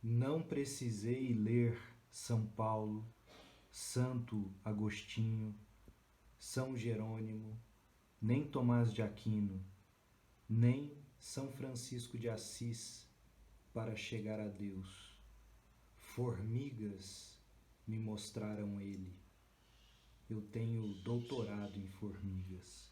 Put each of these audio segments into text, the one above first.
Não precisei ler São Paulo, Santo Agostinho, São Jerônimo, nem Tomás de Aquino, nem São Francisco de Assis para chegar a Deus. Formigas me mostraram ele. Eu tenho doutorado em formigas.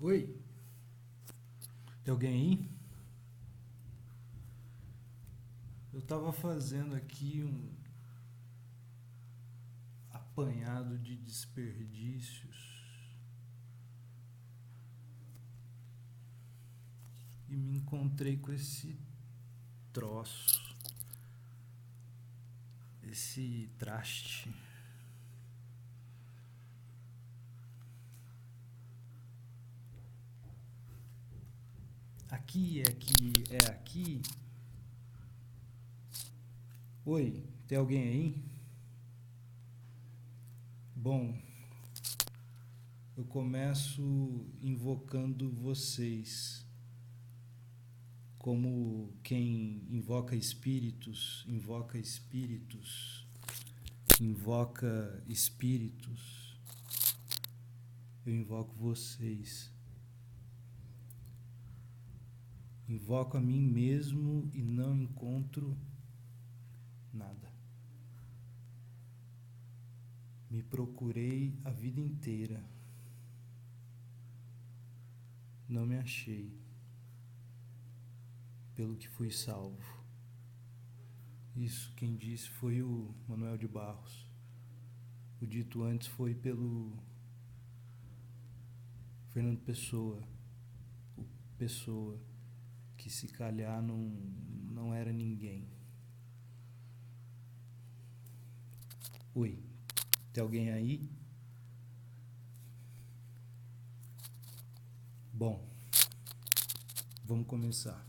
Oi, tem alguém aí? Eu estava fazendo aqui um apanhado de desperdícios e me encontrei com esse troço, esse traste. Aqui é aqui, é aqui. Oi, tem alguém aí? Bom, eu começo invocando vocês, como quem invoca espíritos, invoca espíritos, invoca espíritos. Eu invoco vocês. Invoco a mim mesmo e não encontro nada. Me procurei a vida inteira. Não me achei. Pelo que fui salvo. Isso quem disse foi o Manuel de Barros. O dito antes foi pelo Fernando Pessoa. O Pessoa, que se calhar não era ninguém. Oi, tem alguém aí? Bom, vamos começar.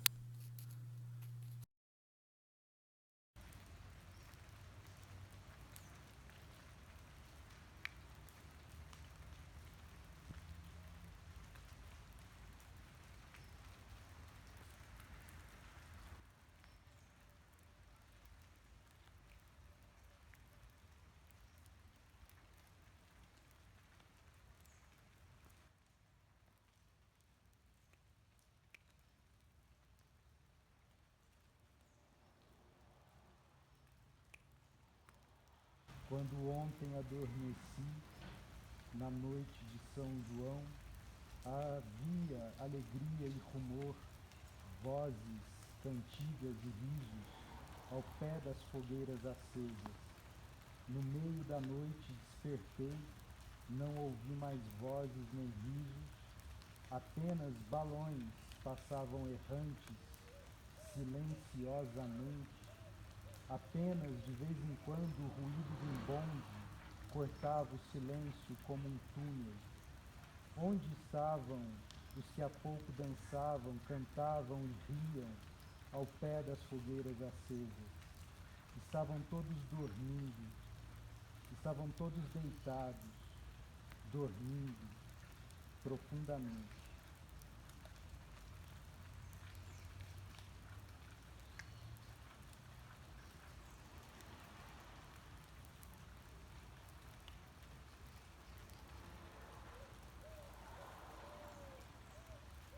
Quando ontem adormeci, na noite de São João, havia alegria e rumor, vozes, cantigas e risos, ao pé das fogueiras acesas. No meio da noite despertei, não ouvi mais vozes nem risos, apenas balões passavam errantes, silenciosamente. Apenas de vez em quando o ruído de um bonde cortava o silêncio como um túnel. Onde estavam os que há pouco dançavam, cantavam e riam ao pé das fogueiras acesas? Estavam todos dormindo, estavam todos deitados, dormindo profundamente.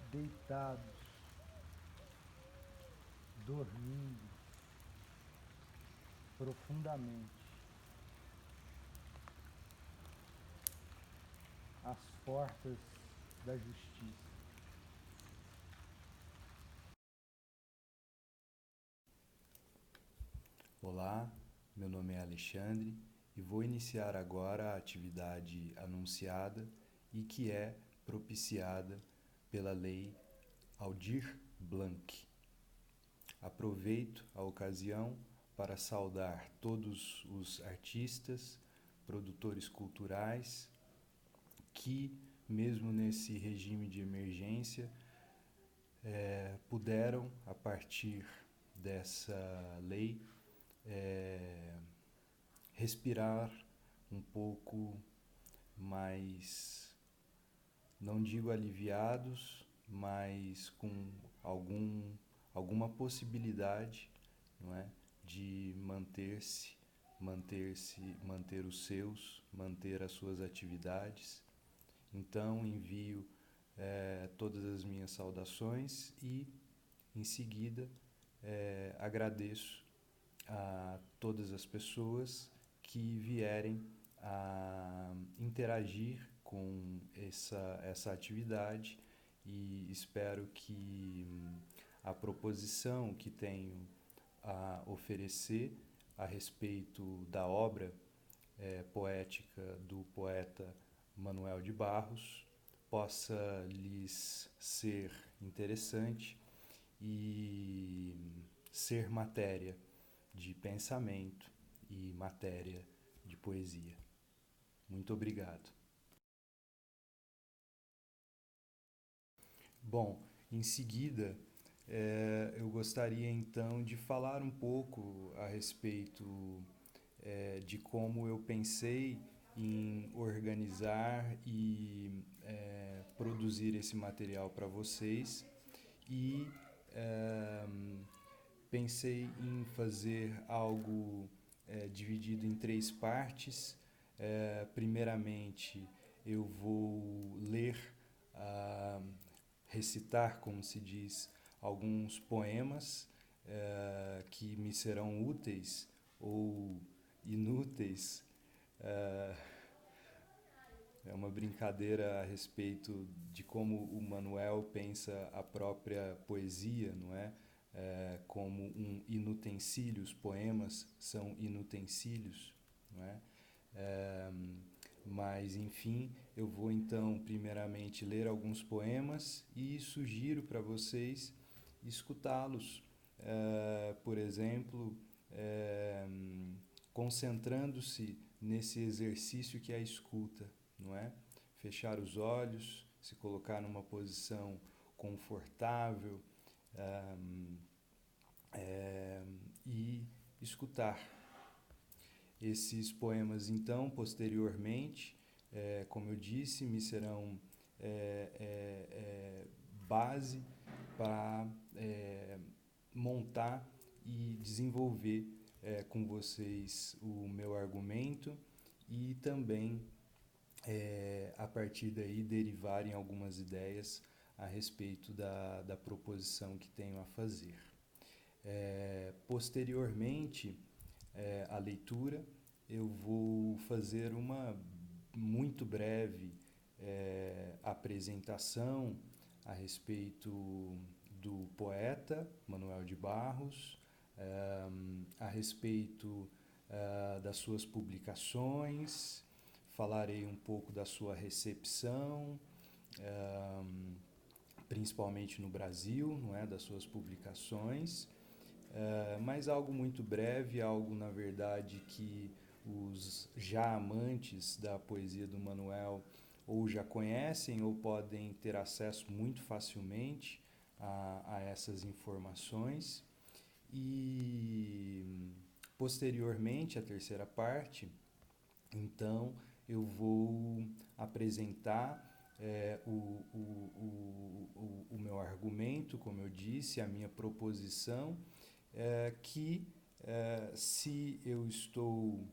Deitados, dormindo profundamente. Às portas da justiça. Olá, meu nome é Alexandre e vou iniciar agora a atividade anunciada e que é propiciada pela Lei Aldir Blanc. Aproveito a ocasião para saudar todos os artistas, produtores culturais que, mesmo nesse regime de emergência, puderam, a partir dessa lei, respirar um pouco mais, não digo aliviados, mas com alguma possibilidade, não é, de manter os seus, manter as suas atividades. Então envio todas as minhas saudações e, em seguida, agradeço a todas as pessoas que vierem a interagir com essa atividade, e espero que a proposição que tenho a oferecer a respeito da obra poética do poeta Manuel de Barros possa lhes ser interessante e ser matéria de pensamento e matéria de poesia. Muito obrigado. Bom, em seguida, eu gostaria então de falar um pouco a respeito de como eu pensei em organizar e produzir esse material para vocês, e pensei em fazer algo dividido em 3 partes. Primeiramente, eu vou ler, recitar, como se diz, alguns poemas que me serão úteis ou inúteis. É uma brincadeira a respeito de como o Manuel pensa a própria poesia, não é? Como um inutensílio, os poemas são inutensílios, não é? Mas, enfim, eu vou então primeiramente ler alguns poemas e sugiro para vocês escutá-los, por exemplo, concentrando-se nesse exercício que é a escuta, não é? Fechar os olhos, se colocar numa posição confortável, e escutar esses poemas. Então, posteriormente, como eu disse, me serão base para montar e desenvolver com vocês o meu argumento, e também a partir daí derivarem algumas ideias a respeito da proposição que tenho a fazer. Posteriormente à leitura, eu vou fazer uma muito breve apresentação a respeito do poeta Manuel de Barros, a respeito das suas publicações, falarei um pouco da sua recepção, principalmente no Brasil, não é, das suas publicações, mas algo muito breve, algo, na verdade, que os já amantes da poesia do Manuel ou já conhecem ou podem ter acesso muito facilmente a essas informações. E, posteriormente, a terceira parte, então, eu vou apresentar o meu argumento, como eu disse, a minha proposição, que se eu estou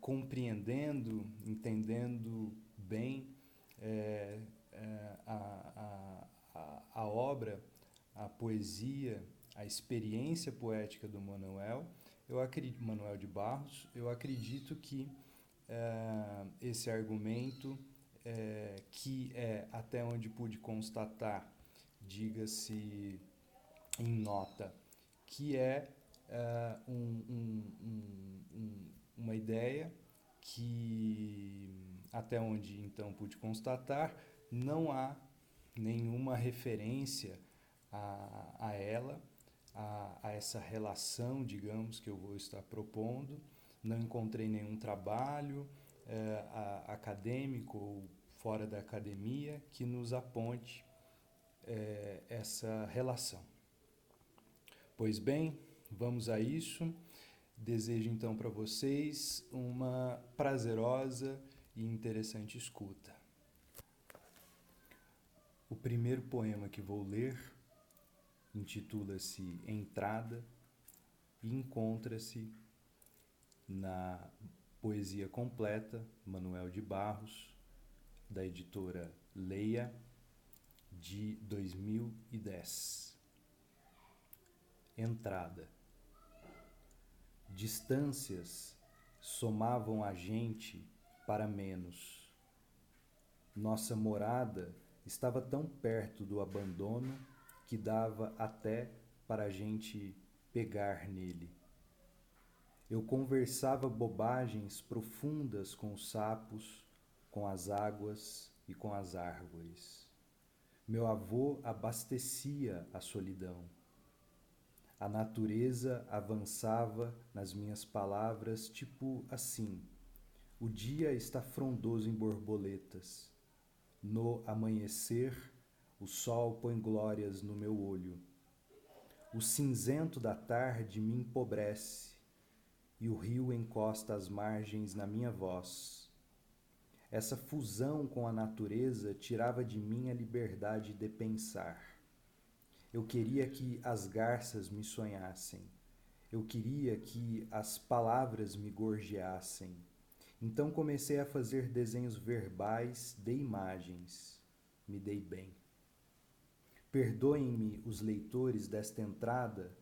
compreendendo, entendendo bem a obra, a poesia, a experiência poética do Manuel de Barros, eu acredito que esse argumento, que até onde pude constatar, diga-se em nota, que uma ideia que, até onde então pude constatar, não há nenhuma referência a ela, a essa relação, digamos, que eu vou estar propondo. Não encontrei nenhum trabalho acadêmico ou fora da academia que nos aponte essa relação. Pois bem, vamos a isso. Desejo então para vocês uma prazerosa e interessante escuta. O primeiro poema que vou ler intitula-se Entrada e encontra-se na Poesia Completa, Manuel de Barros, da editora Leia, de 2010. Entrada. Distâncias somavam a gente para menos. Nossa morada estava tão perto do abandono que dava até para a gente pegar nele. Eu conversava bobagens profundas com os sapos, com as águas e com as árvores. Meu avô abastecia a solidão. A natureza avançava nas minhas palavras, tipo assim: o dia está frondoso em borboletas. No amanhecer, o sol põe glórias no meu olho. O cinzento da tarde me empobrece e o rio encosta as margens na minha voz. Essa fusão com a natureza tirava de mim a liberdade de pensar. Eu queria que as garças me sonhassem. Eu queria que as palavras me gorjeassem. Então comecei a fazer desenhos verbais de imagens. Me dei bem. Perdoem-me os leitores desta entrada,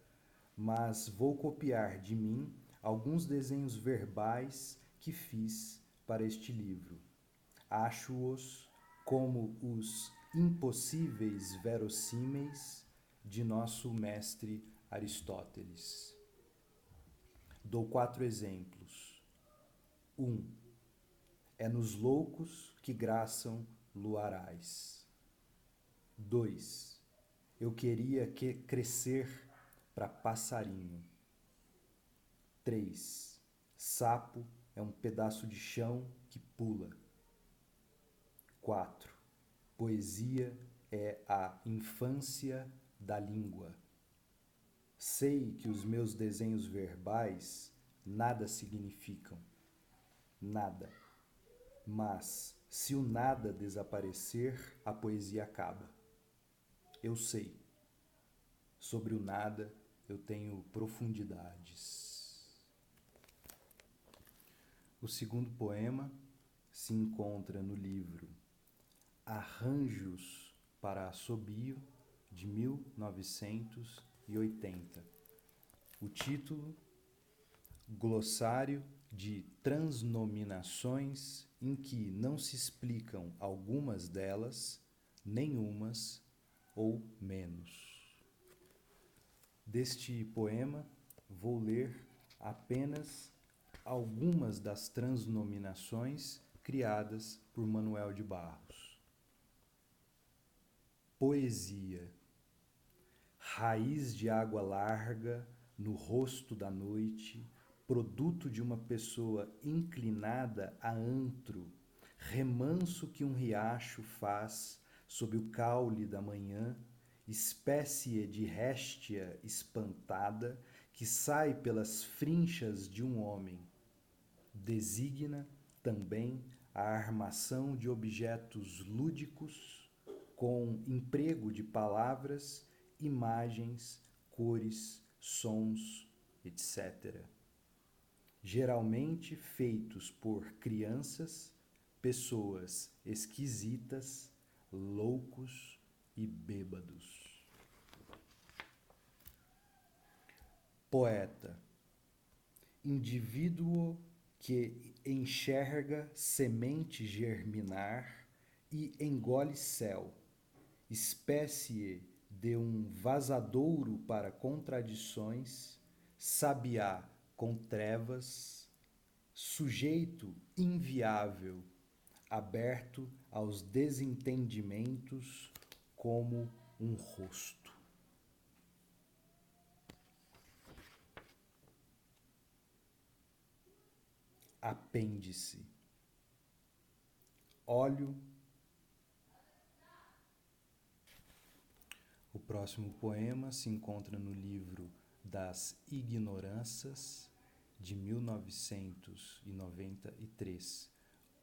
mas vou copiar de mim alguns desenhos verbais que fiz para este livro. Acho-os como os impossíveis verossímeis de nosso mestre Aristóteles. Dou 4 exemplos. 1. É nos loucos que graçam luarais. 2. Eu queria crescer para passarinho. 3. Sapo é um pedaço de chão que pula. 4. Poesia é a infância da língua. Sei que os meus desenhos verbais nada significam. Nada. Mas, se o nada desaparecer, a poesia acaba. Eu sei. Sobre o nada, eu tenho profundidades. O segundo poema se encontra no livro Arranjos para Assobio, de 1980. O título: Glossário de transnominações em que não se explicam algumas delas, nenhumas ou menos. Deste poema, vou ler apenas algumas das transnominações criadas por Manuel de Barros. Poesia. Raiz de água larga no rosto da noite, produto de uma pessoa inclinada a antro, remanso que um riacho faz sob o caule da manhã, espécie de réstia espantada que sai pelas frinchas de um homem. Designa também a armação de objetos lúdicos com emprego de palavras, imagens, cores, sons, etc. Geralmente feitos por crianças, pessoas esquisitas, loucos e bêbados. Poeta. Indivíduo que enxerga semente germinar e engole céu, espécie de um vazadouro para contradições, sabiá com trevas, sujeito inviável, aberto aos desentendimentos como um rosto. Apêndice. Óleo. O próximo poema se encontra no livro das Ignorâncias, de 1993.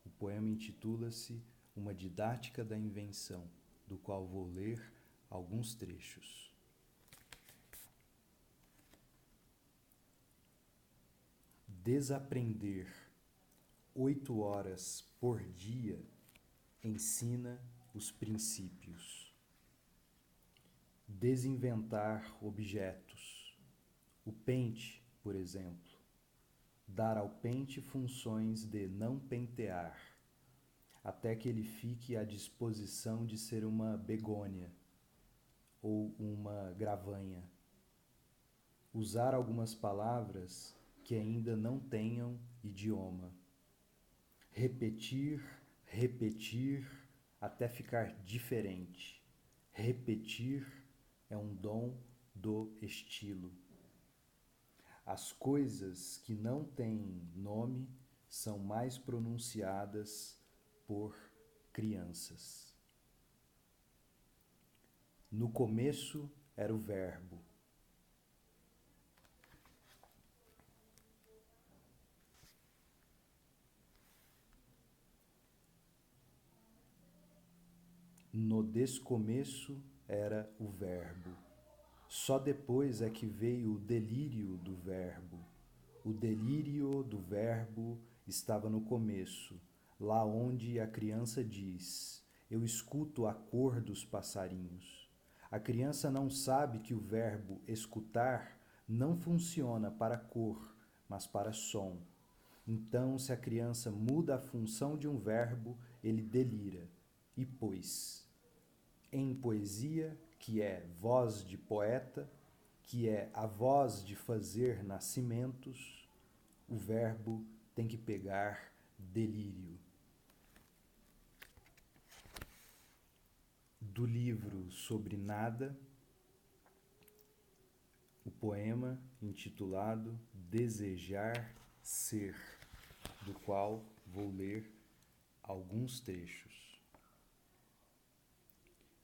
O poema intitula-se Uma Didática da Invenção, do qual vou ler alguns trechos. Desaprender 8 horas por dia ensina os princípios. Desinventar objetos. O pente, por exemplo. Dar ao pente funções de não pentear, até que ele fique à disposição de ser uma begônia ou uma gravanha. Usar algumas palavras que ainda não tenham idioma. Repetir, repetir, até ficar diferente. Repetir é um dom do estilo. As coisas que não têm nome são mais pronunciadas por crianças. No começo era o verbo. No descomeço era o verbo. Só depois é que veio o delírio do verbo. O delírio do verbo estava no começo, lá onde a criança diz: eu escuto a cor dos passarinhos. A criança não sabe que o verbo escutar não funciona para cor, mas para som. Então, se a criança muda a função de um verbo, ele delira. E pois, em poesia, que é voz de poeta, que é a voz de fazer nascimentos, o verbo tem que pegar delírio. Do livro Sobre Nada, o poema intitulado Desejar Ser, do qual vou ler alguns trechos.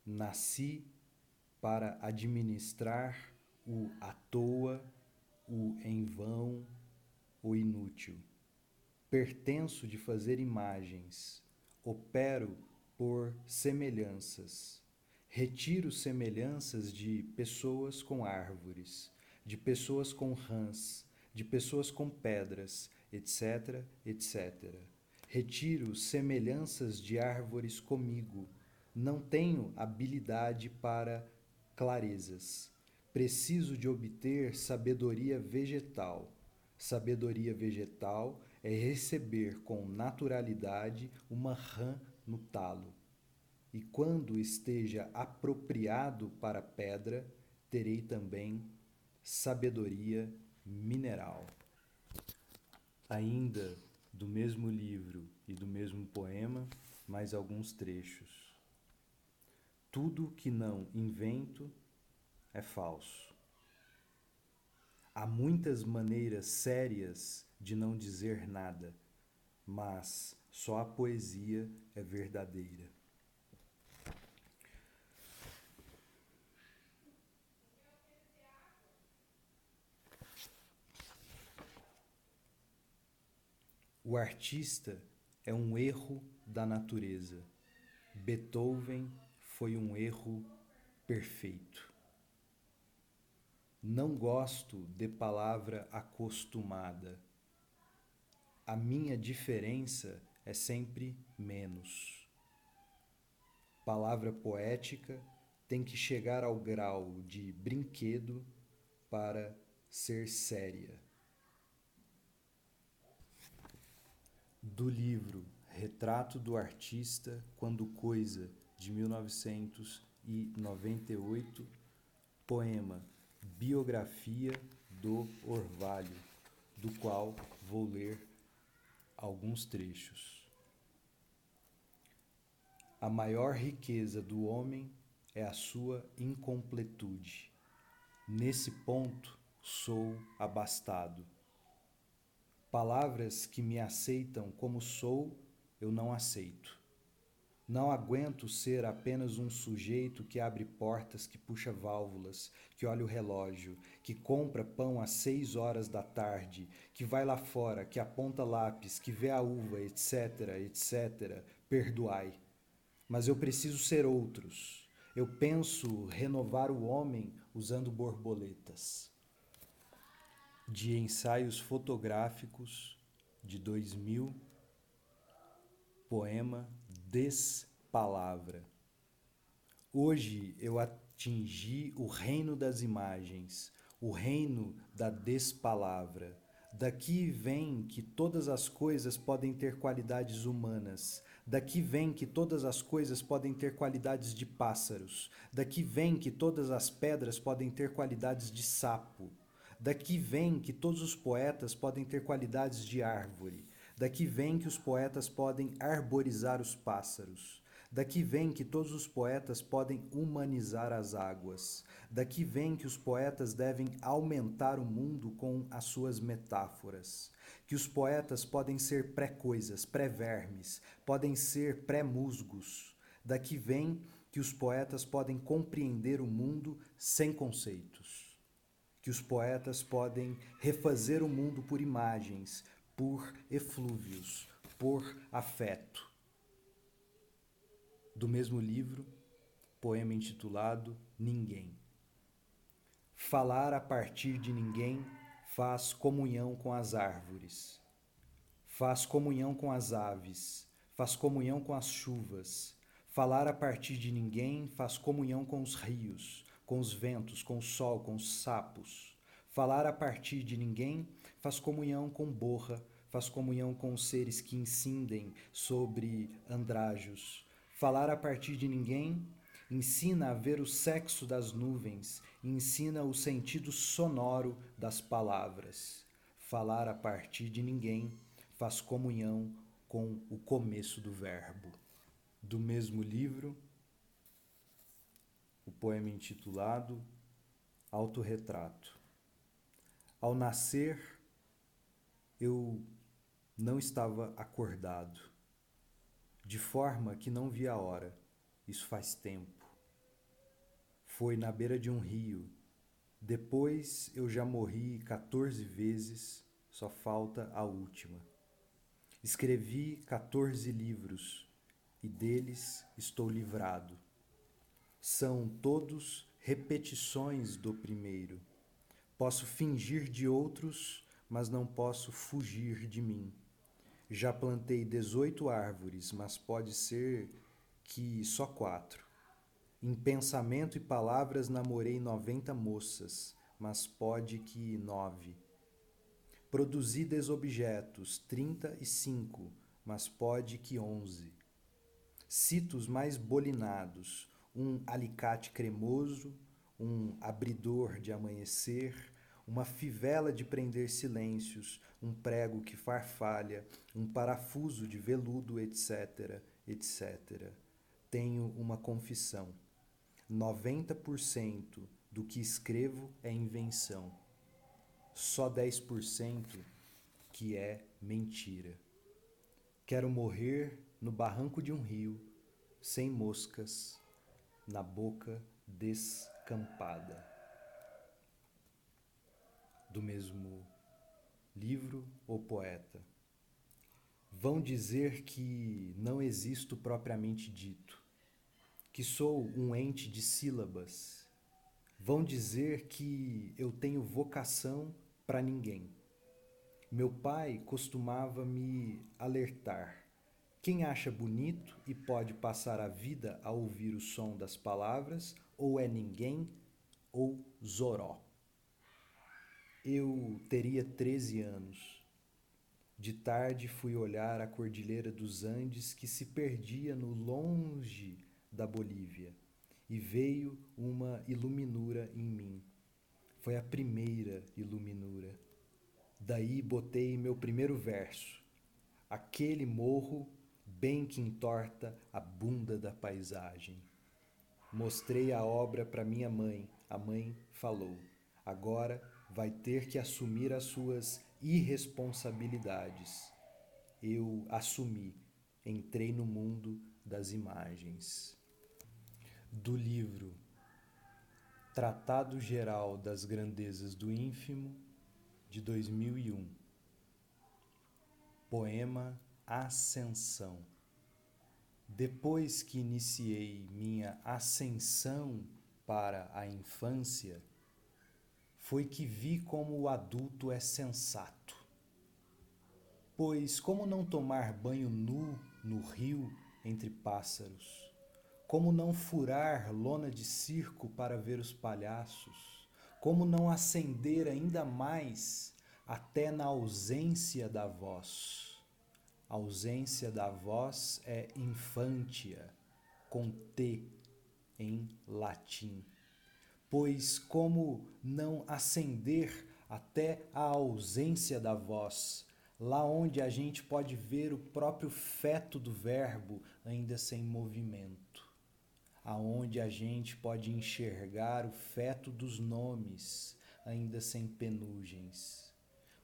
Nasci para administrar o à toa, o em vão, o inútil. Pertenço de fazer imagens, opero por semelhanças. Retiro semelhanças de pessoas com árvores, de pessoas com rãs, de pessoas com pedras, etc, etc. Retiro semelhanças de árvores comigo. Não tenho habilidade para clarezas. Preciso de obter sabedoria vegetal. Sabedoria vegetal é receber com naturalidade uma rã no talo. E quando esteja apropriado para pedra, terei também sabedoria mineral. Ainda do mesmo livro e do mesmo poema, mais alguns trechos. Tudo que não invento é falso. Há muitas maneiras sérias de não dizer nada, mas só a poesia é verdadeira. O artista é um erro da natureza. Beethoven foi um erro perfeito. Não gosto de palavra acostumada. A minha diferença é sempre menos. Palavra poética tem que chegar ao grau de brinquedo para ser séria. Do livro Retrato do Artista Quando Coisa, de 1998, poema Biografia do Orvalho, do qual vou ler alguns trechos. A maior riqueza do homem é a sua incompletude. Nesse ponto, sou abastado. Palavras que me aceitam como sou, eu não aceito. Não aguento ser apenas um sujeito que abre portas, que puxa válvulas, que olha o relógio, que compra pão às 6 horas da tarde, que vai lá fora, que aponta lápis, que vê a uva, etc, etc. Perdoai. Mas eu preciso ser outros. Eu penso renovar o homem usando borboletas. De ensaios fotográficos de 2000, poema Despalavra. Hoje eu atingi o reino das imagens, o reino da despalavra. Daqui vem que todas as coisas podem ter qualidades humanas. Daqui vem que todas as coisas podem ter qualidades de pássaros. Daqui vem que todas as pedras podem ter qualidades de sapo. Daqui vem que todos os poetas podem ter qualidades de árvore. Daqui vem que os poetas podem arborizar os pássaros. Daqui vem que todos os poetas podem humanizar as águas. Daqui vem que os poetas devem aumentar o mundo com as suas metáforas. Que os poetas podem ser pré-coisas, pré-vermes, podem ser pré-musgos. Daqui vem que os poetas podem compreender o mundo sem conceitos. Que os poetas podem refazer o mundo por imagens, por eflúvios, por afeto. Do mesmo livro, poema intitulado Ninguém. Falar a partir de ninguém faz comunhão com as árvores, faz comunhão com as aves, faz comunhão com as chuvas. Falar a partir de ninguém faz comunhão com os rios, com os ventos, com o sol, com os sapos. Falar a partir de ninguém faz comunhão com Borra, faz comunhão com os seres que incendem sobre andrajos. Falar a partir de ninguém ensina a ver o sexo das nuvens, ensina o sentido sonoro das palavras. Falar a partir de ninguém faz comunhão com o começo do verbo. Do mesmo livro, o poema intitulado Autorretrato. Ao nascer, eu não estava acordado, de forma que não vi a hora. Isso faz tempo. Foi na beira de um rio. Depois eu já morri 14 vezes, só falta a última. Escrevi 14 livros e deles estou livrado. São todos repetições do primeiro. Posso fingir de outros, mas não posso fugir de mim. Já plantei 18 árvores, mas pode ser que só 4. Em pensamento e palavras namorei 90 moças, mas pode que 9. Produzi desobjetos, 35, mas pode que 11. Cito os mais bolinados, um alicate cremoso, um abridor de amanhecer, uma fivela de prender silêncios, um prego que farfalha, um parafuso de veludo, etc, etc. Tenho uma confissão. 90% do que escrevo é invenção. Só 10% que é mentira. Quero morrer no barranco de um rio, sem moscas, na boca descampada. Do mesmo livro, O Poeta. Vão dizer que não existo propriamente dito, que sou um ente de sílabas. Vão dizer que eu tenho vocação para ninguém. Meu pai costumava me alertar. Quem acha bonito e pode passar a vida a ouvir o som das palavras, ou é ninguém ou zoró. Eu teria 13 anos. De tarde fui olhar a Cordilheira dos Andes que se perdia no longe da Bolívia e veio uma iluminura em mim. Foi a primeira iluminura. Daí botei meu primeiro verso. Aquele morro bem que entorta a bunda da paisagem. Mostrei a obra para minha mãe. A mãe falou: agora vai ter que assumir as suas irresponsabilidades. Eu assumi. Entrei no mundo das imagens. Do livro Tratado Geral das Grandezas do Ínfimo, de 2001. Poema Ascensão. Depois que iniciei minha ascensão para a infância, foi que vi como o adulto é sensato. Pois como não tomar banho nu no rio entre pássaros? Como não furar lona de circo para ver os palhaços? Como não acender ainda mais até na ausência da voz? A ausência da voz é infantia, com T em latim. Pois como não acender até a ausência da voz, lá onde a gente pode ver o próprio feto do verbo ainda sem movimento, aonde a gente pode enxergar o feto dos nomes ainda sem penugens.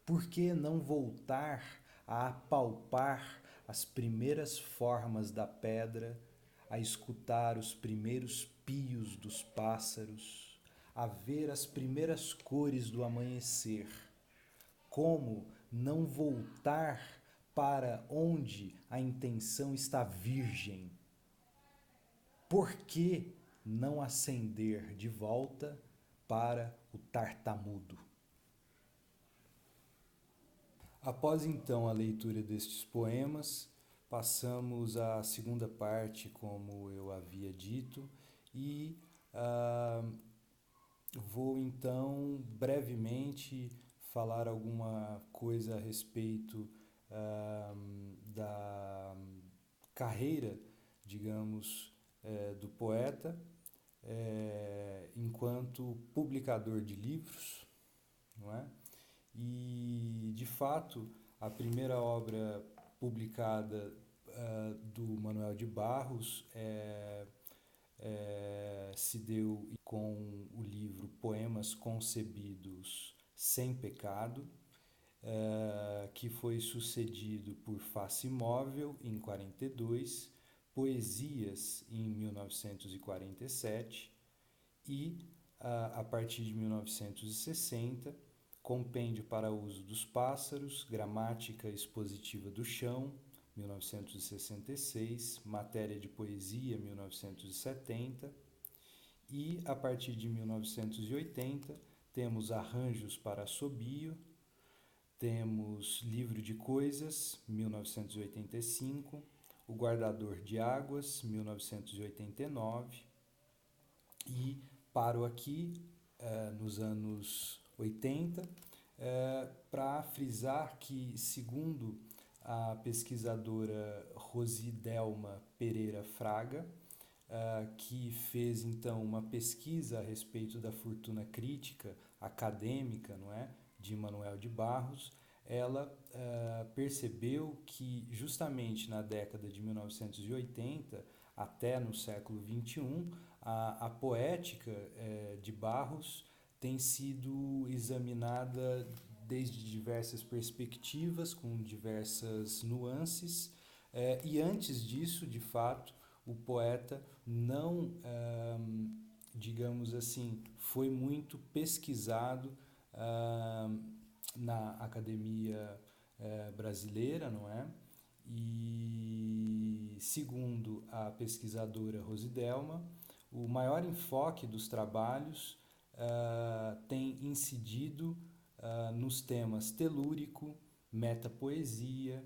Por que não voltar a apalpar as primeiras formas da pedra, a escutar os primeiros pios dos pássaros, a ver as primeiras cores do amanhecer? Como não voltar para onde a intenção está virgem? Por que não ascender de volta para o tartamudo? Após então a leitura destes poemas, passamos à segunda parte, como eu havia dito, e vou então brevemente falar alguma coisa a respeito da carreira, digamos, do poeta, enquanto publicador de livros, não é? E, de fato, a primeira obra publicada do Manuel de Barros se deu com o livro Poemas Concebidos Sem Pecado, que foi sucedido por Face Móvel, em 42, Poesias, em 1947, e, a partir de 1960, Compêndio para Uso dos Pássaros, Gramática Expositiva do Chão, 1966, Matéria de Poesia, 1970, e, a partir de 1980, temos Arranjos para Assobio, temos Livro de Coisas, 1985, O Guardador de Águas, 1989, e paro aqui nos anos 80, para frisar que, segundo a pesquisadora Rosidelma Pereira Fraga, que fez então uma pesquisa a respeito da fortuna crítica acadêmica, não é, de Manuel de Barros, ela percebeu que justamente na década de 1980 até no século XXI, a poética de Barros tem sido examinada desde diversas perspectivas, com diversas nuances, e antes disso, de fato, o poeta não, digamos assim, foi muito pesquisado na academia brasileira, não é? E, segundo a pesquisadora Rosidelma, o maior enfoque dos trabalhos tem incidido nos temas telúrico, metapoesia,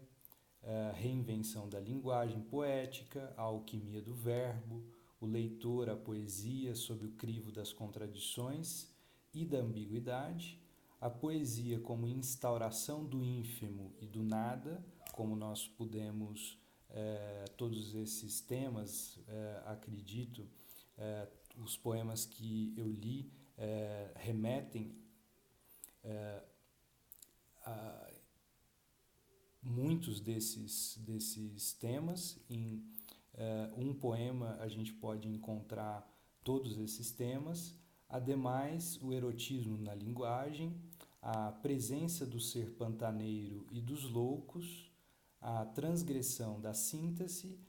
reinvenção da linguagem poética, a alquimia do verbo, o leitor, a poesia sob o crivo das contradições e da ambiguidade, a poesia como instauração do ínfimo e do nada, como nós pudemos, todos esses temas, acredito, os poemas que eu li remetem muitos desses temas. Em um poema a gente pode encontrar todos esses temas. Ademais, o erotismo na linguagem, a presença do ser pantaneiro e dos loucos, a transgressão da síntese,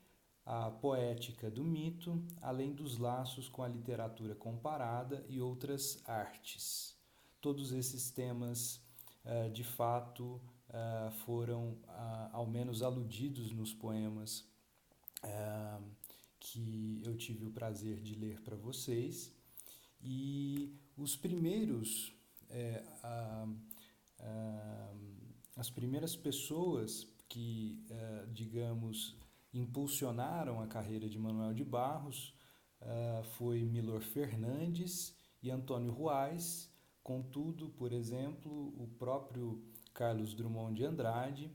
a poética do mito, além dos laços com a literatura comparada e outras artes. Todos esses temas, de fato, foram ao menos aludidos nos poemas que eu tive o prazer de ler para vocês. E os primeiros, as primeiras pessoas que, digamos, impulsionaram a carreira de Manuel de Barros foi Milor Fernandes e Antônio Ruais. Contudo, por exemplo, o próprio Carlos Drummond de Andrade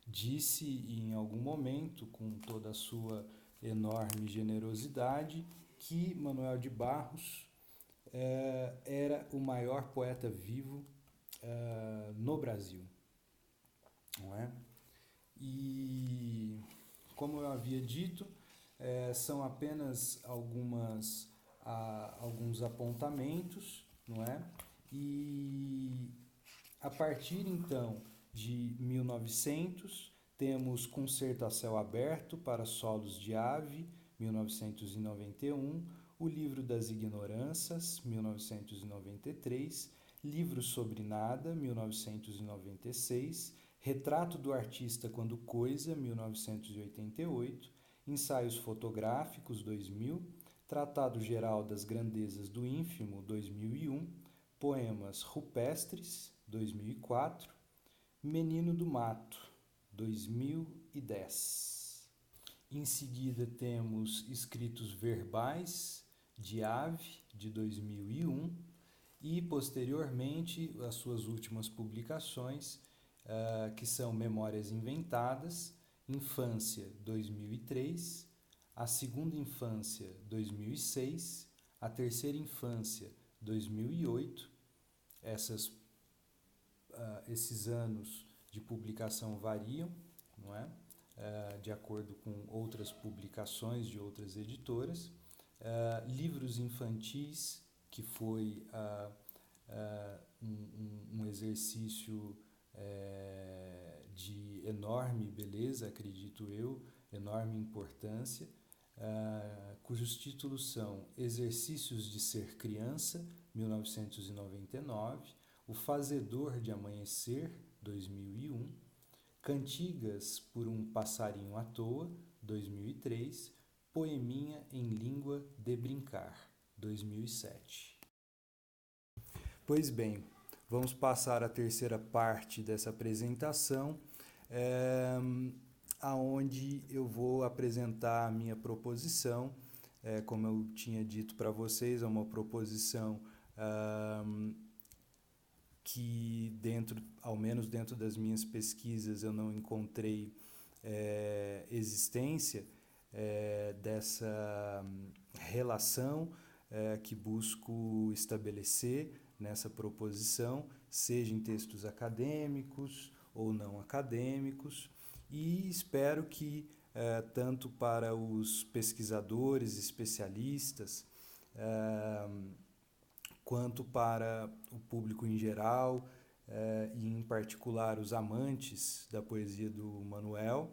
disse em algum momento, com toda a sua enorme generosidade, que Manuel de Barros era o maior poeta vivo no Brasil, não é? E, como eu havia dito, são apenas alguns apontamentos, não é? E a partir então de 1900 temos Concerto a Céu Aberto para Solos de Ave, 1991, O Livro das Ignorâncias, 1993, Livro sobre Nada, 1996, Retrato do Artista Quando Coisa, 1988, Ensaios Fotográficos, 2000, Tratado Geral das Grandezas do Ínfimo, 2001, Poemas Rupestres, 2004, Menino do Mato, 2010. Em seguida temos Escritos Verbais de Ave, de 2001, e posteriormente as suas últimas publicações, que são Memórias Inventadas, Infância, 2003, A Segunda Infância, 2006, A Terceira Infância, 2008. Esses anos de publicação variam, não é? De acordo com outras publicações de outras editoras. Livros infantis, que foi um exercício de enorme beleza, acredito eu, enorme importância, cujos títulos são Exercícios de Ser Criança, 1999, O Fazedor de Amanhecer, 2001, Cantigas por um Passarinho à Toa, 2003, Poeminha em Língua de Brincar, 2007. Pois bem, vamos passar à terceira parte dessa apresentação, aonde eu vou apresentar a minha proposição. Como eu tinha dito para vocês, é uma proposição que ao menos dentro das minhas pesquisas, eu não encontrei existência dessa relação que busco estabelecer nessa proposição, seja em textos acadêmicos ou não acadêmicos, e espero que tanto para os pesquisadores, especialistas, quanto para o público em geral, e em particular os amantes da poesia do Manuel,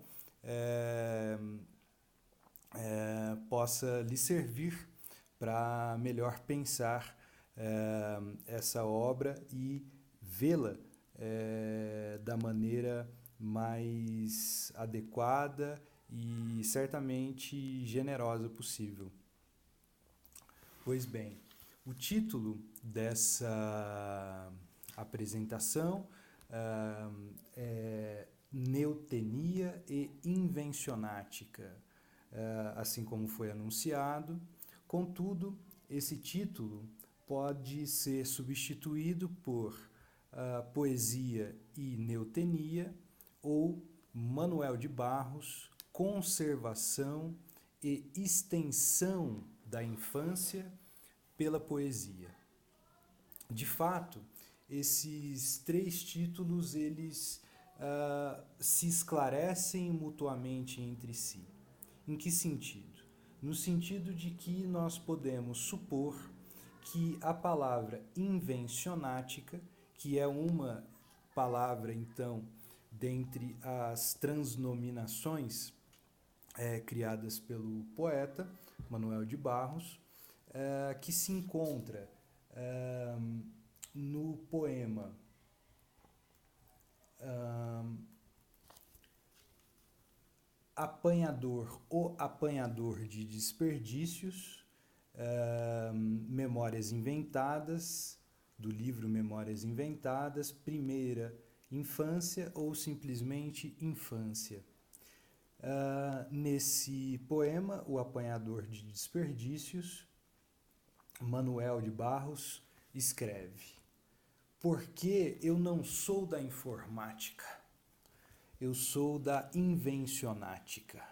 possa lhe servir para melhor pensar essa obra e vê-la da maneira mais adequada e certamente generosa possível. Pois bem, o título dessa apresentação é Neotenia e Invencionática, assim como foi anunciado. Contudo, esse título pode ser substituído por Poesia e Neotenia ou Manuel de Barros, Conservação e Extensão da Infância pela Poesia. De fato, esses três títulos eles se esclarecem mutuamente entre si. Em que sentido? No sentido de que nós podemos supor que a palavra invencionática, que é uma palavra, então, dentre as transnominações criadas pelo poeta Manuel de Barros, que se encontra no poema O Apanhador de Desperdícios, Memórias Inventadas, do livro Memórias Inventadas, Primeira Infância ou simplesmente Infância. Nesse poema, O Apanhador de Desperdícios, Manuel de Barros escreve: porque eu não sou da informática, eu sou da invencionática.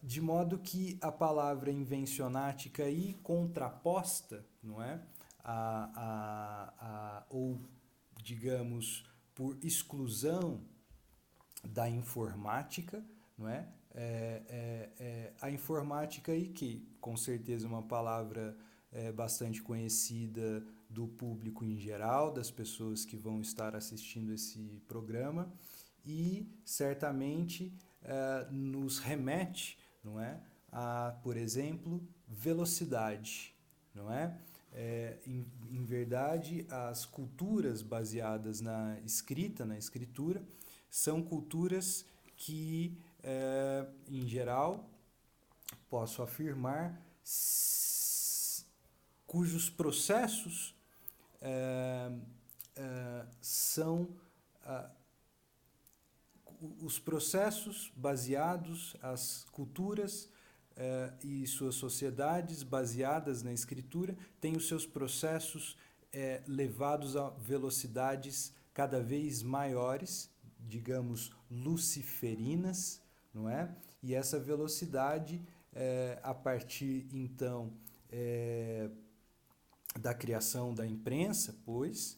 De modo que a palavra invencionática aí contraposta, não é? Ou, digamos, por exclusão da informática, não é? A informática aí, que com certeza é uma palavra bastante conhecida do público em geral, das pessoas que vão estar assistindo esse programa, e certamente nos remete, não é, a, por exemplo, velocidade, não é? Em verdade, as culturas baseadas na escritura, são culturas que, em geral, posso afirmar, cujos processos são os processos baseados, as culturas e suas sociedades baseadas na escritura têm os seus processos levados a velocidades cada vez maiores, digamos, luciferinas, não é? E essa velocidade, a partir, então, da criação da imprensa, pois,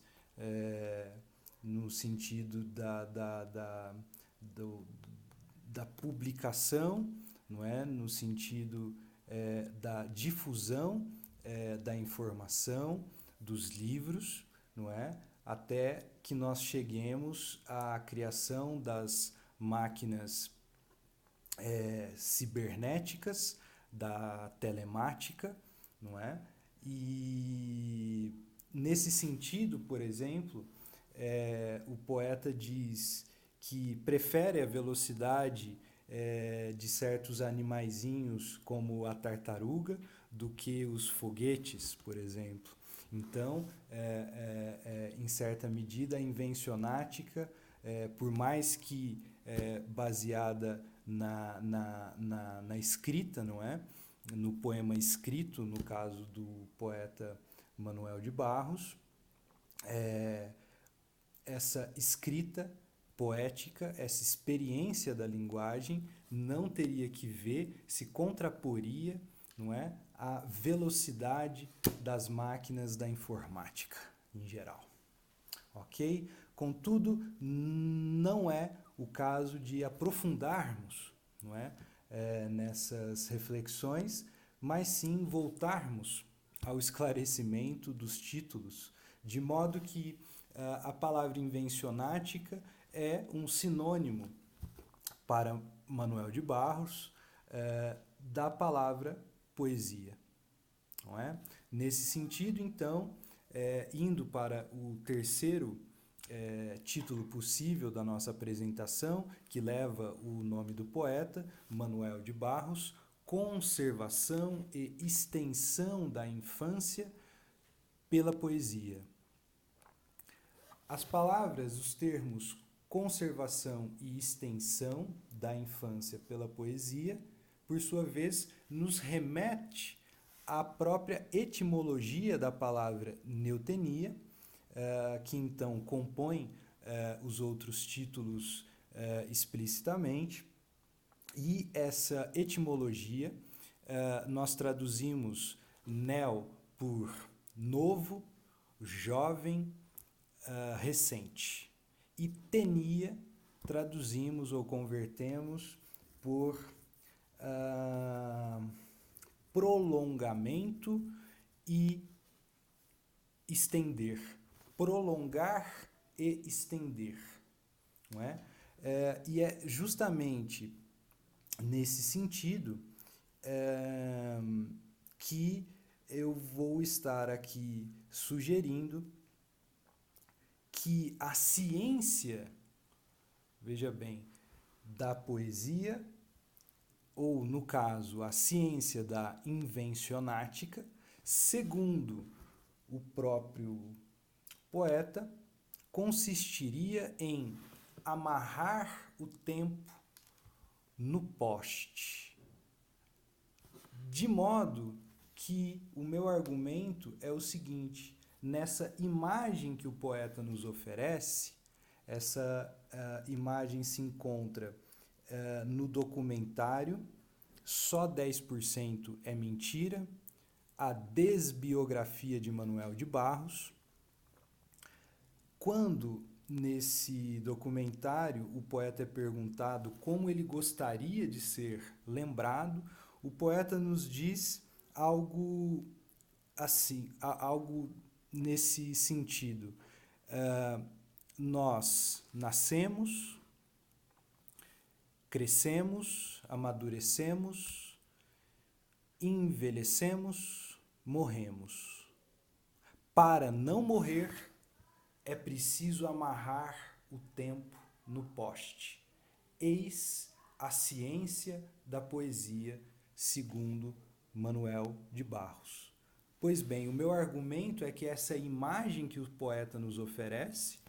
no sentido da publicação, não é? No sentido da difusão da informação, dos livros, não é? Até que nós cheguemos à criação das máquinas cibernéticas, da telemática, não é? E nesse sentido, por exemplo, o poeta diz que prefere a velocidade de certos animaizinhos como a tartaruga do que os foguetes, por exemplo. Então, em certa medida, a invencionática, por mais que baseada na escrita, não é? No poema escrito, no caso do poeta Manuel de Barros, essa escrita poética, essa experiência da linguagem não teria que ver, se contraporia, não é, à velocidade das máquinas da informática em geral. Ok? Contudo, não é o caso de aprofundarmos, não é, nessas reflexões, mas sim voltarmos ao esclarecimento dos títulos, de modo que a palavra invencionática é um sinônimo para Manuel de Barros da palavra poesia, não é? Nesse sentido, então, indo para o terceiro título possível da nossa apresentação, que leva o nome do poeta, Manuel de Barros, Conservação e Extensão da Infância pela Poesia. As palavras, os termos conservação e extensão da infância pela poesia, por sua vez, nos remete à própria etimologia da palavra neotenia, que então compõe os outros títulos explicitamente. E essa etimologia nós traduzimos neo por novo, jovem, recente. e tenia traduzimos ou convertemos por prolongamento e estender. Prolongar e estender. Não é? E é justamente nesse sentido que eu vou estar aqui sugerindo que a ciência, veja bem, da poesia, ou no caso, a ciência da invencionática, segundo o próprio poeta, consistiria em amarrar o tempo no poste. De modo que o meu argumento é o seguinte: nessa imagem que o poeta nos oferece, essa imagem se encontra no documentário Só 10% é Mentira, a desbiografia de Manuel de Barros. Quando nesse documentário o poeta é perguntado como ele gostaria de ser lembrado, o poeta nos diz algo assim, algo nesse sentido. Nós nascemos, crescemos, amadurecemos, envelhecemos, morremos. Para não morrer, é preciso amarrar o tempo no poste. Eis a ciência da poesia, segundo Manuel de Barros. Pois bem, o meu argumento é que essa imagem que o poeta nos oferece,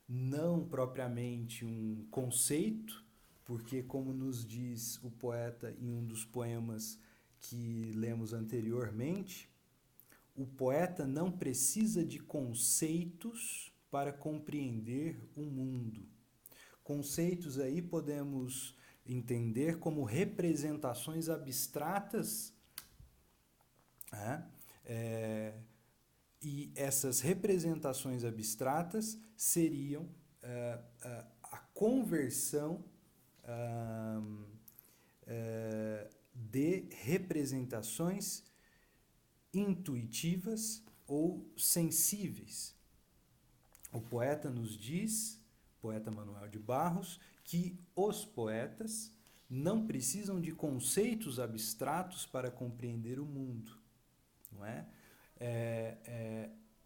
não propriamente um conceito, porque, como nos diz o poeta em um dos poemas que lemos anteriormente, o poeta não precisa de conceitos para compreender o mundo. Conceitos aí podemos entender como representações abstratas, e essas representações abstratas seriam a conversão de representações intuitivas ou sensíveis. O poeta nos diz, poeta Manuel de Barros, que os poetas não precisam de conceitos abstratos para compreender o mundo, não é?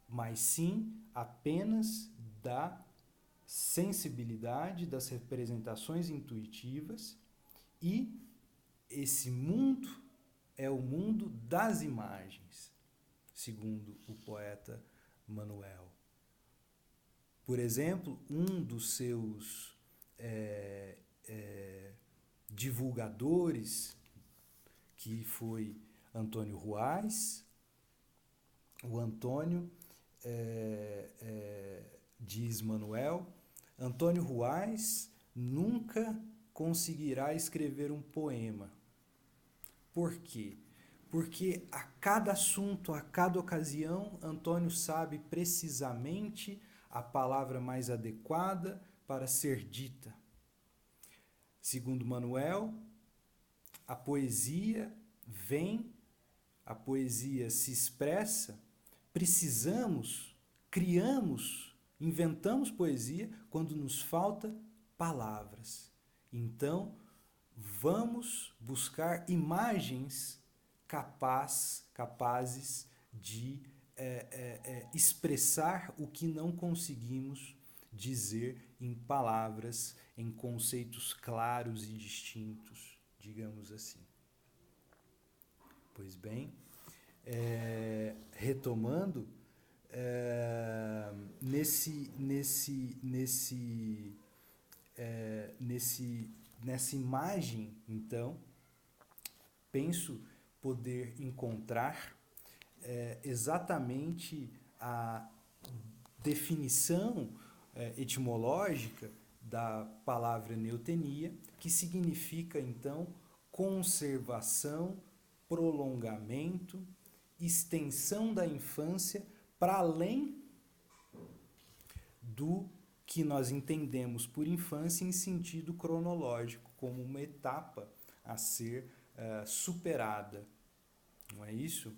Mas sim apenas da sensibilidade das representações intuitivas, e esse mundo é o mundo das imagens, segundo o poeta Manuel. Por exemplo, um dos seus divulgadores, que foi Antônio Ruais, o Antônio, diz Manuel, Antônio Ruais nunca conseguirá escrever um poema. Por quê? Porque a cada assunto, a cada ocasião, Antônio sabe precisamente a palavra mais adequada para ser dita. Segundo Manuel, a poesia vem, a poesia se expressa, precisamos, criamos, inventamos poesia quando nos falta palavras. Então, vamos buscar imagens capazes de expressar o que não conseguimos dizer em palavras, em conceitos claros e distintos, digamos assim. Pois bem, retomando, nessa imagem, então, penso poder encontrar exatamente a definição etimológica da palavra neotenia, que significa, então, conservação, prolongamento, extensão da infância para além do que nós entendemos por infância em sentido cronológico, como uma etapa a ser superada. Não é isso?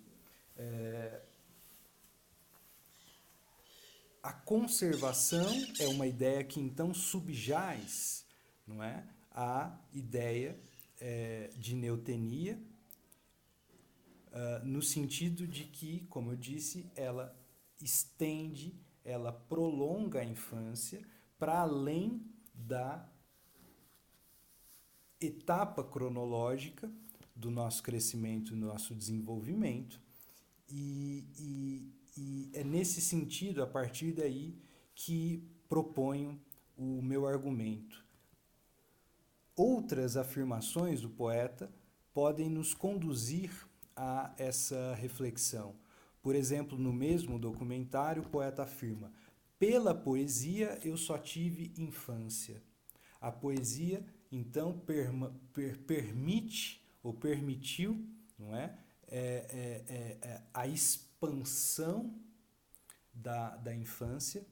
A conservação é uma ideia que então subjaz, não é, a ideia de neotenia, no sentido de que, como eu disse, ela estende, ela prolonga a infância para além da etapa cronológica do nosso crescimento, do nosso desenvolvimento, e é nesse sentido, a partir daí, que proponho o meu argumento. Outras afirmações do poeta podem nos conduzir a essa reflexão. Por exemplo, no mesmo documentário, o poeta afirma: pela poesia eu só tive infância. A poesia, então, permite ou permitiu, não é? A expansão da infância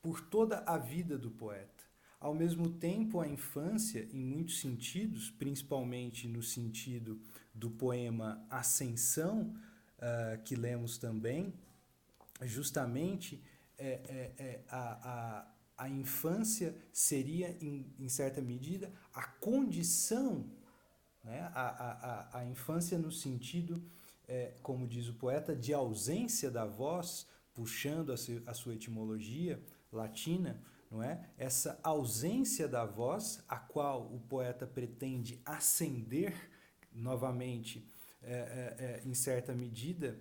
por toda a vida do poeta. Ao mesmo tempo, a infância, em muitos sentidos, principalmente no sentido do poema Ascensão, que lemos também, justamente a infância seria, em certa medida, a condição, né? A infância no sentido, como diz o poeta, de ausência da voz, puxando a sua etimologia latina, não é? Essa ausência da voz, a qual o poeta pretende acender novamente, em certa medida,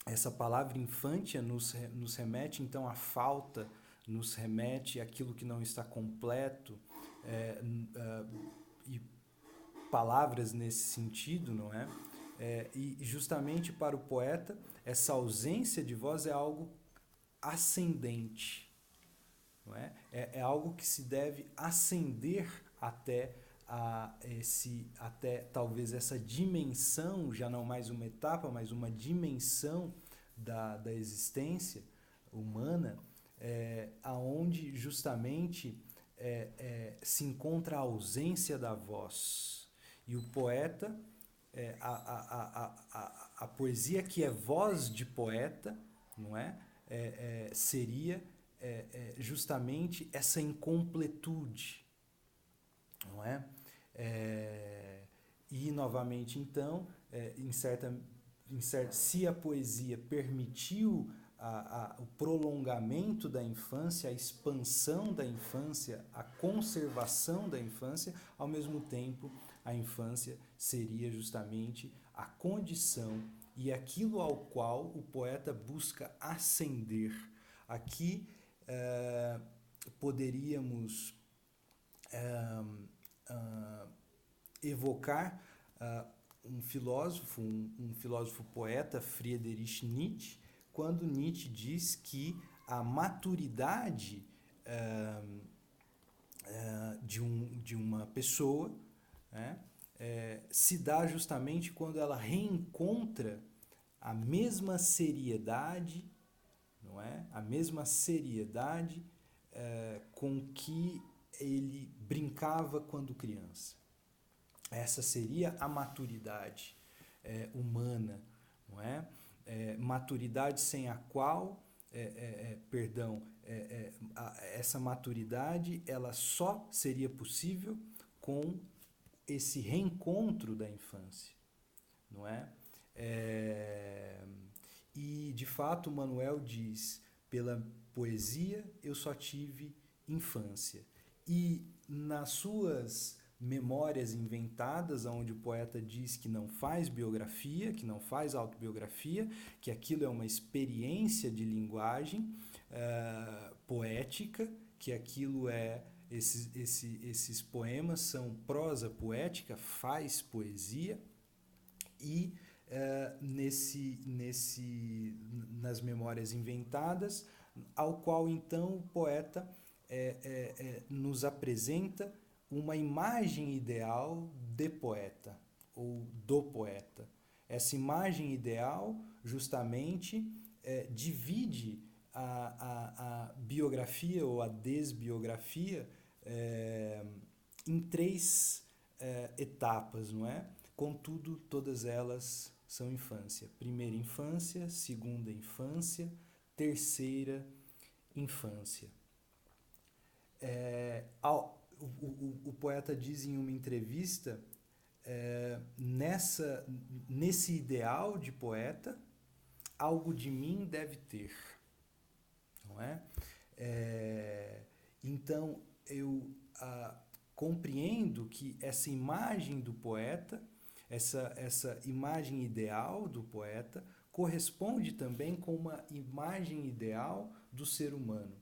essa palavra infância nos remete então à falta, nos remete àquilo que não está completo, e palavras nesse sentido, não é? E justamente para o poeta, essa ausência de voz é algo ascendente, não é? É algo que se deve ascender até até talvez essa dimensão, já não mais uma etapa, mas uma dimensão da existência humana, aonde justamente se encontra a ausência da voz. E o poeta, a poesia que é voz de poeta, não é? Seria justamente essa incompletude, não é? E novamente então, se a poesia permitiu o prolongamento da infância, a expansão da infância, a conservação da infância, ao mesmo tempo a infância seria justamente a condição e aquilo ao qual o poeta busca ascender. Aqui poderíamos evocar um filósofo poeta, Friedrich Nietzsche, quando Nietzsche diz que a maturidade de uma pessoa, né, se dá justamente quando ela reencontra a mesma seriedade, não é? A mesma seriedade com que ele brincava quando criança. Essa seria a maturidade humana, não é? Maturidade sem a qual, essa maturidade ela só seria possível com esse reencontro da infância, não é? E de fato Manuel diz: pela poesia eu só tive infância. E nas suas memórias inventadas, onde o poeta diz que não faz biografia, que não faz autobiografia, que aquilo é uma experiência de linguagem poética, que aquilo esses poemas são prosa poética, faz poesia, e nas memórias inventadas, ao qual então o poeta nos apresenta uma imagem ideal de poeta, ou do poeta. Essa imagem ideal, justamente, divide a biografia ou a desbiografia em três etapas, não é? Contudo, todas elas são infância. Primeira infância, segunda infância, terceira infância. O poeta diz em uma entrevista, nesse ideal de poeta, algo de mim deve ter, não é? Então, eu compreendo que essa imagem do poeta, essa imagem ideal do poeta, corresponde também com uma imagem ideal do ser humano,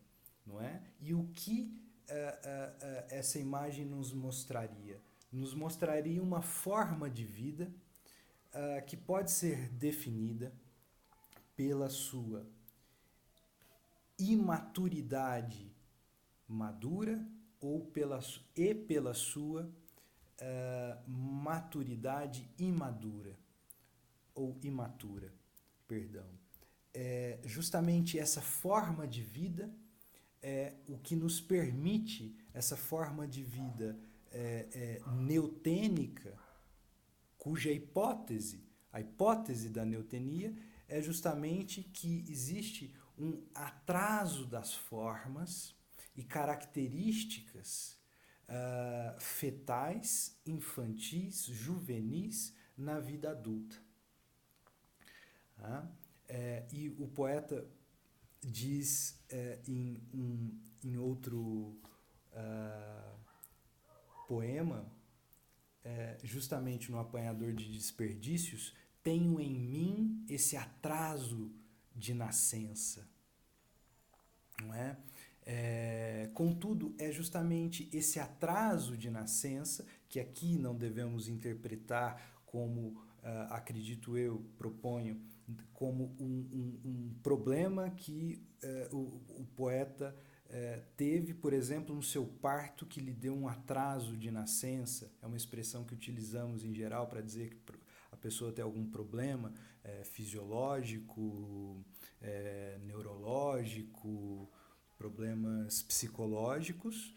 não é? E o que essa imagem nos mostraria? Nos mostraria uma forma de vida que pode ser definida pela sua imaturidade madura ou pela sua maturidade imadura ou imatura, perdão. Justamente essa forma de vida é o que nos permite, essa forma de vida neutênica, cuja a hipótese da neutenia é justamente que existe um atraso das formas e características fetais, infantis, juvenis na vida adulta. E o poeta diz em outro poema, justamente no Apanhador de Desperdícios, tenho em mim esse atraso de nascença, não é? Contudo, é justamente esse atraso de nascença, que aqui não devemos interpretar como, acredito eu, proponho, como um problema que o poeta teve, por exemplo, no seu parto, que lhe deu um atraso de nascença. É uma expressão que utilizamos em geral para dizer que a pessoa tem algum problema fisiológico, neurológico, problemas psicológicos,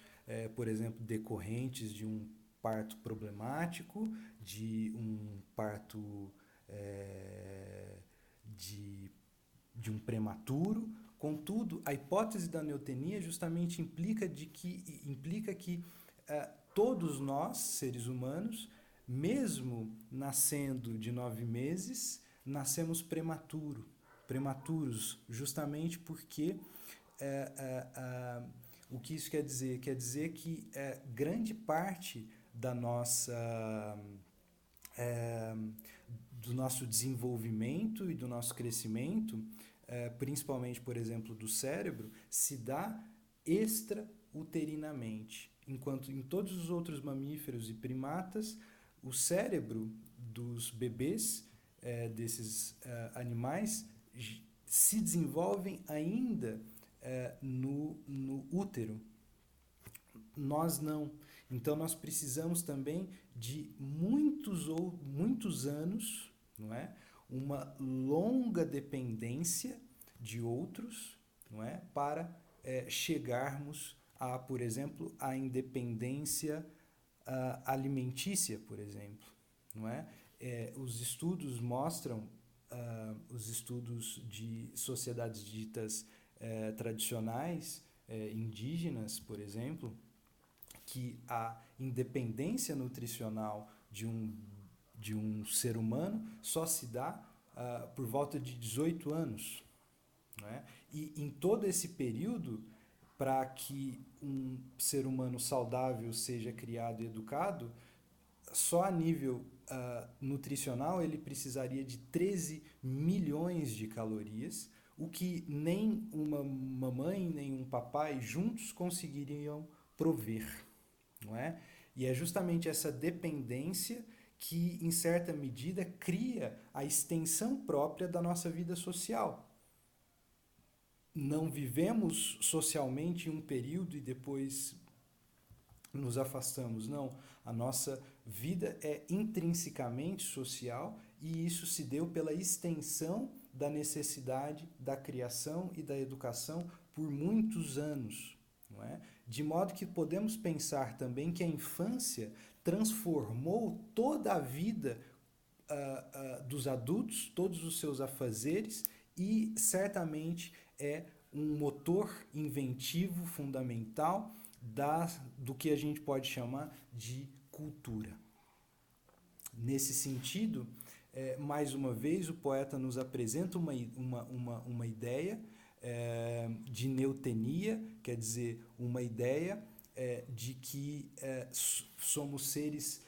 por exemplo, decorrentes de um parto problemático, de um parto de um prematuro. Contudo, a hipótese da neutenia justamente implica que todos nós, seres humanos, mesmo nascendo de 9 meses, nascemos prematuros, justamente porque o que isso quer dizer? Quer dizer que grande parte da do nosso desenvolvimento e do nosso crescimento, principalmente, por exemplo, do cérebro, se dá extrauterinamente, enquanto em todos os outros mamíferos e primatas, o cérebro dos bebês, desses animais, se desenvolvem ainda no útero. Nós não. Então, nós precisamos também de muitos anos, não é? Uma longa dependência de outros, não é? Para chegarmos a, por exemplo, a independência alimentícia, por exemplo, não é? Os estudos mostram, os estudos de sociedades ditas tradicionais, indígenas, por exemplo, que a independência nutricional de um ser humano só se dá por volta de 18 anos. Não é? E em todo esse período, para que um ser humano saudável seja criado e educado, só a nível nutricional ele precisaria de 13 milhões de calorias, o que nem uma mamãe nem um papai juntos conseguiriam prover. Não é? E é justamente essa dependência que, em certa medida, cria a extensão própria da nossa vida social. Não vivemos socialmente um período e depois nos afastamos. Não. A nossa vida é intrinsecamente social e isso se deu pela extensão da necessidade da criação e da educação por muitos anos, não é? De modo que podemos pensar também que a infância transformou toda a vida dos adultos, todos os seus afazeres, e certamente é um motor inventivo fundamental do que a gente pode chamar de cultura. Nesse sentido, mais uma vez, o poeta nos apresenta uma ideia de neotenia, quer dizer, uma ideia de que somos seres,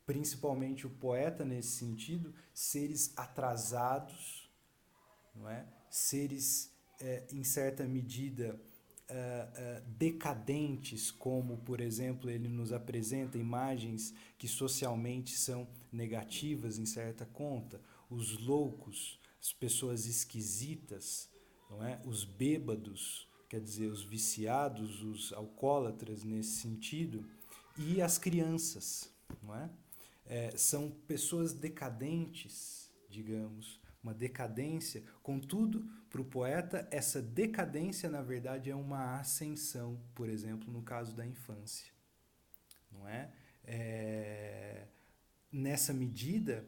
principalmente o poeta nesse sentido, seres atrasados, não é? Seres, em certa medida, decadentes, como, por exemplo, ele nos apresenta imagens que socialmente são negativas em certa conta, os loucos, as pessoas esquisitas, não é? Os bêbados, quer dizer, os viciados, os alcoólatras nesse sentido, e as crianças, não é? São pessoas decadentes, digamos, uma decadência. Contudo, para o poeta, essa decadência, na verdade, é uma ascensão, por exemplo, no caso da infância, não é? Nessa medida,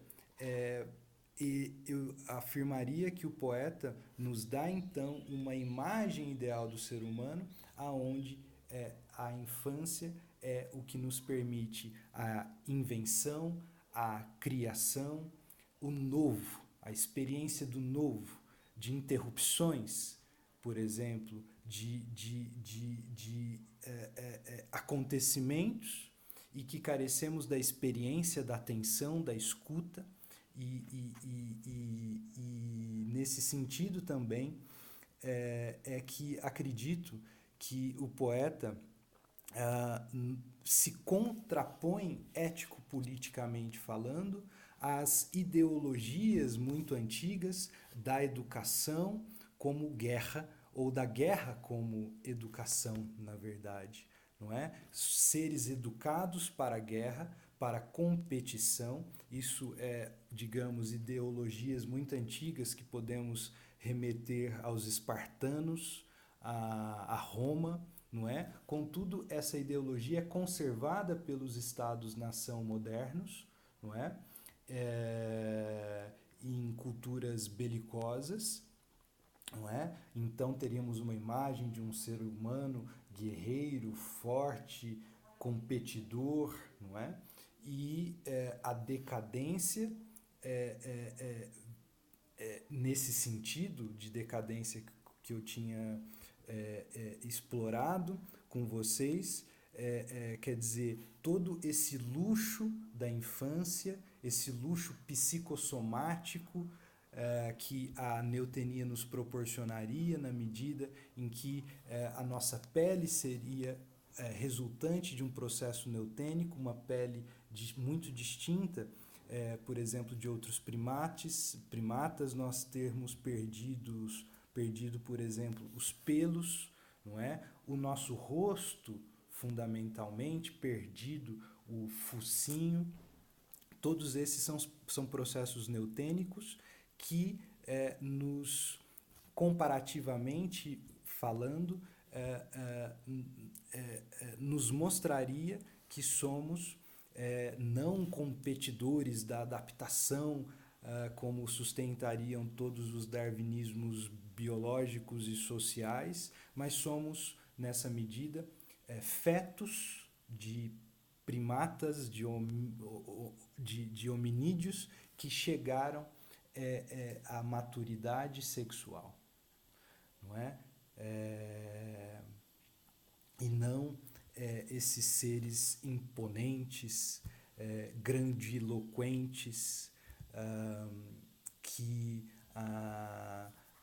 eu afirmaria que o poeta nos dá, então, uma imagem ideal do ser humano, aonde a infância é o que nos permite a invenção, a criação, o novo, a experiência do novo, de interrupções, por exemplo, de acontecimentos, e que carecemos da experiência, da atenção, da escuta, e nesse sentido também que acredito que o poeta se contrapõe, ético-politicamente falando, às ideologias muito antigas da educação como guerra, ou da guerra como educação, na verdade, não é? Seres educados para a guerra, para a competição, isso digamos, ideologias muito antigas que podemos remeter aos espartanos, a Roma, não é? Contudo, essa ideologia é conservada pelos estados-nação modernos, não é? Em culturas belicosas, não é? Então teríamos uma imagem de um ser humano guerreiro, forte, competidor, não é? E a decadência, nesse sentido de decadência que eu tinha explorado com vocês, quer dizer, todo esse luxo da infância, esse luxo psicossomático que a neotenia nos proporcionaria, na medida em que a nossa pele seria resultante de um processo neotênico, uma pele muito distinta, por exemplo, de outros primatas, nós termos perdido, por exemplo, os pelos, não é? O nosso rosto, fundamentalmente, perdido o focinho. Todos esses são processos neotênicos que nos, comparativamente falando, nos mostraria que somos não competidores da adaptação, como sustentariam todos os darwinismos biológicos e sociais, mas somos, nessa medida, fetos de primatas, de hominídeos que chegaram à maturidade sexual, não é? E não esses seres imponentes, grandiloquentes, que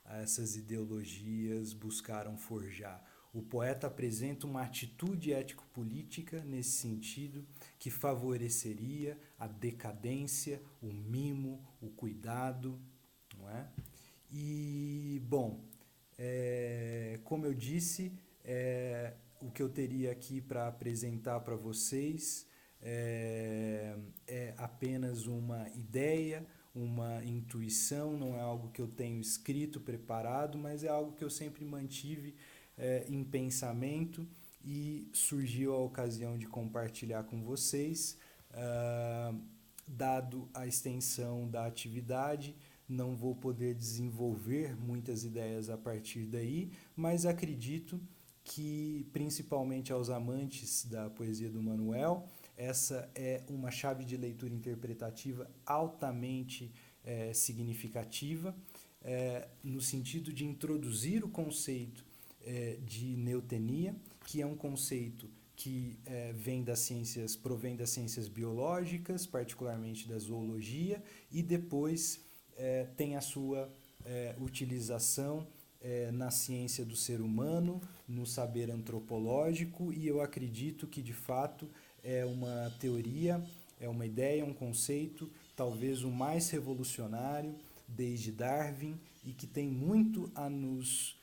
essas ideologias buscaram forjar. O poeta apresenta uma atitude ético-política nesse sentido que favoreceria a decadência, o mimo, o cuidado, não é? E, bom, como eu disse, o que eu teria aqui para apresentar para vocês é apenas uma ideia, uma intuição, não é algo que eu tenho escrito, preparado, mas é algo que eu sempre mantive em pensamento e surgiu a ocasião de compartilhar com vocês. Dado a extensão da atividade, não vou poder desenvolver muitas ideias a partir daí, mas acredito que, principalmente aos amantes da poesia do Manuel, essa é uma chave de leitura interpretativa altamente significativa, no sentido de introduzir o conceito de neotenia, que é um conceito que provém das ciências biológicas, particularmente da zoologia, e depois tem a sua utilização na ciência do ser humano, no saber antropológico, e eu acredito que, de fato, é uma teoria, é uma ideia, um conceito, talvez o mais revolucionário desde Darwin, e que tem muito a nos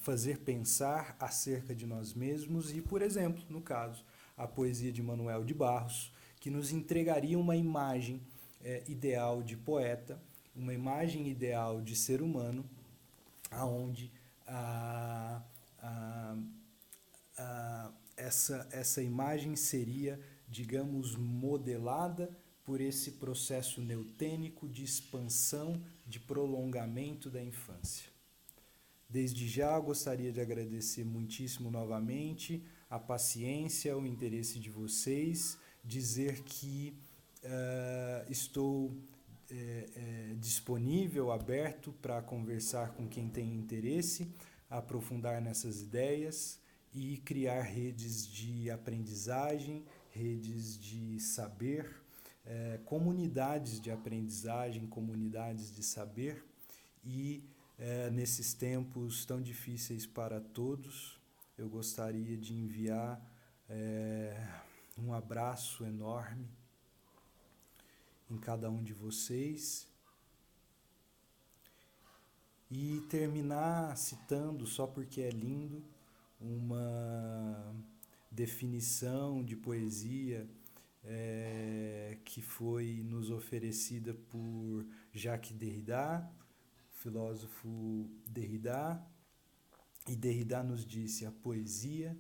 fazer pensar acerca de nós mesmos e, por exemplo, no caso, a poesia de Manuel de Barros, que nos entregaria uma imagem ideal de poeta, uma imagem ideal de ser humano, aonde essa imagem seria, digamos, modelada por esse processo neotênico de expansão, de prolongamento da infância. Desde já gostaria de agradecer muitíssimo novamente a paciência, o interesse de vocês, dizer que estou disponível, aberto para conversar com quem tem interesse, aprofundar nessas ideias e criar redes de aprendizagem, redes de saber, comunidades de aprendizagem, comunidades de saber e nesses tempos tão difíceis para todos, eu gostaria de enviar um abraço enorme em cada um de vocês e terminar citando, só porque é lindo, uma definição de poesia que foi nos oferecida por Jacques Derrida, filósofo Derrida, e Derrida nos disse: a poesia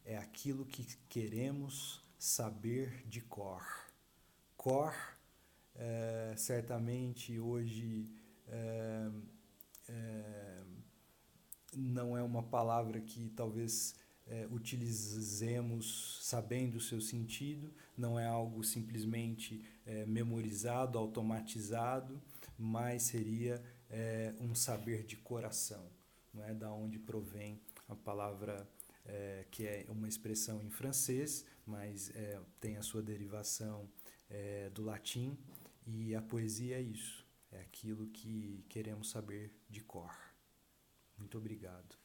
é aquilo que queremos saber de cor. Cor, certamente hoje não é uma palavra que talvez utilizemos sabendo o seu sentido, não é algo simplesmente memorizado, automatizado, mas seria um saber de coração, não é? Da onde provém a palavra que é uma expressão em francês, mas tem a sua derivação do latim, e a poesia é isso, é aquilo que queremos saber de cor. Muito obrigado.